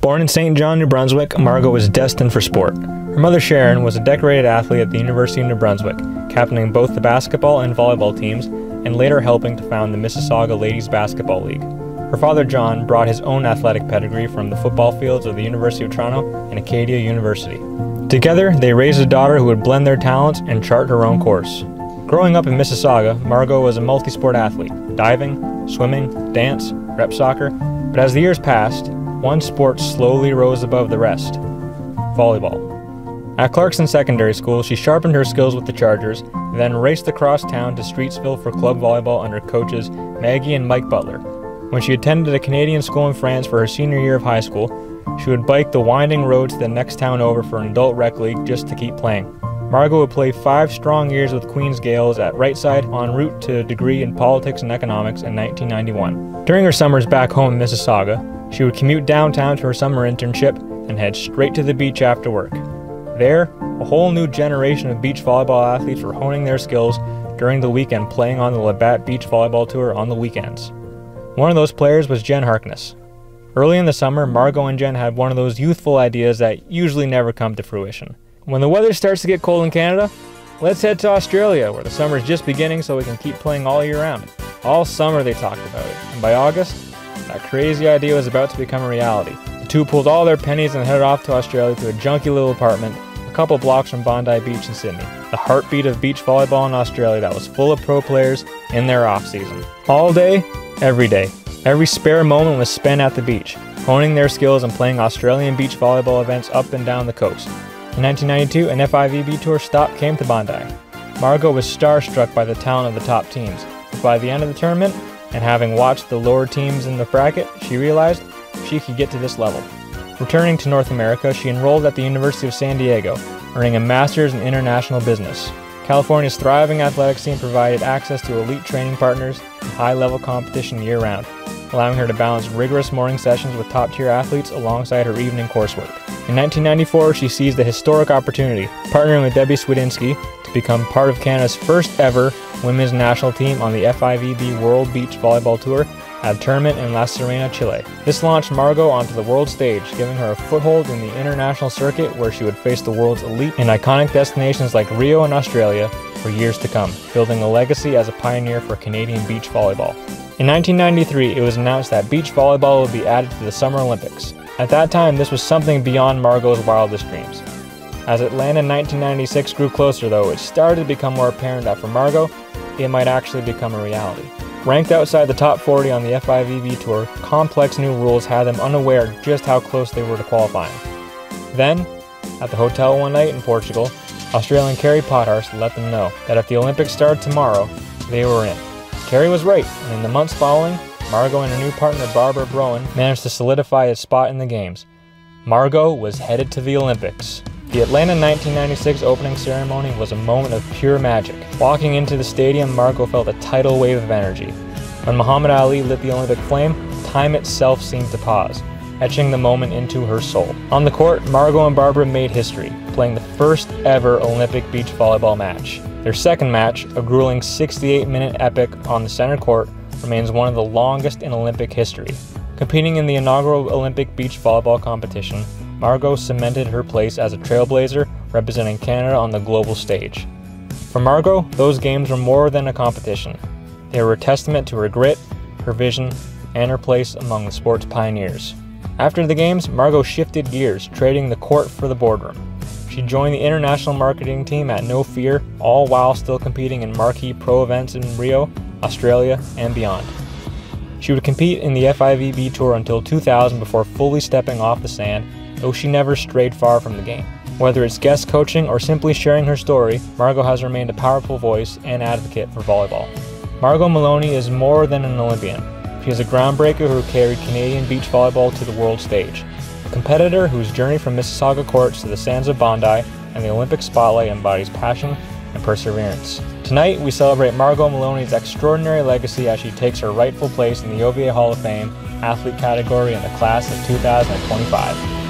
Born in St. John, New Brunswick, Margo was destined for sport. Her mother Sharon was a decorated athlete at the University of New Brunswick, captaining both the basketball and volleyball teams, and later helping to found the Mississauga Ladies Basketball League. Her father John brought his own athletic pedigree from the football fields of the University of Toronto and Acadia University. Together, they raised a daughter who would blend their talents and chart her own course. Growing up in Mississauga, Margo was a multi-sport athlete, diving, swimming, dance, rep soccer, but as the years passed, one sport slowly rose above the rest: volleyball. At Clarkson Secondary School, she sharpened her skills with the Chargers, then raced across town to Streetsville for club volleyball under coaches Maggie and Mike Butler. When she attended a Canadian school in France for her senior year of high school, she would bike the winding road to the next town over for an adult rec league just to keep playing. Margo would play 5 strong years with Queen's Gales at right side en route to a degree in politics and economics in 1991. During her summers back home in Mississauga, she would commute downtown to her summer internship and head straight to the beach after work. There, a whole new generation of beach volleyball athletes were honing their skills during the weekend, playing on the Labatt Beach Volleyball Tour on the weekends. One of those players was Jen Harkness. Early in the summer, Margo and Jen had one of those youthful ideas that usually never come to fruition. When the weather starts to get cold in Canada, let's head to Australia, where the summer is just beginning so we can keep playing all year round. All summer they talked about it, and by August, that crazy idea was about to become a reality. The two pulled all their pennies and headed off to Australia to a junky little apartment a couple blocks from Bondi Beach in Sydney, the heartbeat of beach volleyball in Australia that was full of pro players in their off-season. All day, every day. Every spare moment was spent at the beach, honing their skills and playing Australian beach volleyball events up and down the coast. In 1992, an FIVB Tour stop came to Bondi. Margo was starstruck by the talent of the top teams, but by the end of the tournament, and having watched the lower teams in the bracket, she realized she could get to this level. Returning to North America, she enrolled at the University of San Diego, earning a master's in international business. California's thriving athletics scene provided access to elite training partners and high-level competition year-round, allowing her to balance rigorous morning sessions with top-tier athletes alongside her evening coursework. In 1994, she seized the historic opportunity, partnering with Debbie Swidinski to become part of Canada's first ever women's national team on the FIVB World Beach Volleyball Tour at a tournament in La Serena, Chile. This launched Margo onto the world stage, giving her a foothold in the international circuit where she would face the world's elite in iconic destinations like Rio and Australia for years to come, building a legacy as a pioneer for Canadian beach volleyball. In 1993, it was announced that beach volleyball would be added to the Summer Olympics. At that time, this was something beyond Margo's wildest dreams. As Atlanta 1996 grew closer though, it started to become more apparent that for Margo, it might actually become a reality. Ranked outside the top 40 on the FIVB Tour, complex new rules had them unaware just how close they were to qualifying. Then, at the hotel one night in Portugal, Australian Kerry Pothurst let them know that if the Olympics started tomorrow, they were in. Kerry was right, and in the months following, Margo and her new partner Barbara Broen managed to solidify his spot in the Games. Margo was headed to the Olympics. The Atlanta 1996 opening ceremony was a moment of pure magic. Walking into the stadium, Margo felt a tidal wave of energy. When Muhammad Ali lit the Olympic flame, time itself seemed to pause, etching the moment into her soul. On the court, Margo and Barbara made history, playing the first ever Olympic beach volleyball match. Their second match, a grueling 68-minute epic on the center court, remains one of the longest in Olympic history. Competing in the inaugural Olympic beach volleyball competition, Margo cemented her place as a trailblazer representing Canada on the global stage. For Margo, those games were more than a competition. They were a testament to her grit, her vision, and her place among the sport's pioneers. After the games, Margo shifted gears, trading the court for the boardroom. She joined the international marketing team at No Fear, all while still competing in marquee pro events in Rio, Australia, and beyond. She would compete in the FIVB Tour until 2000 before fully stepping off the sand, though she never strayed far from the game. Whether it's guest coaching or simply sharing her story, Margo has remained a powerful voice and advocate for volleyball. Margo Malowney is more than an Olympian. She is a groundbreaker who carried Canadian beach volleyball to the world stage. A competitor whose journey from Mississauga courts to the sands of Bondi and the Olympic spotlight embodies passion and perseverance. Tonight, we celebrate Margo Malowney's extraordinary legacy as she takes her rightful place in the OVA Hall of Fame athlete category in the class of 2025.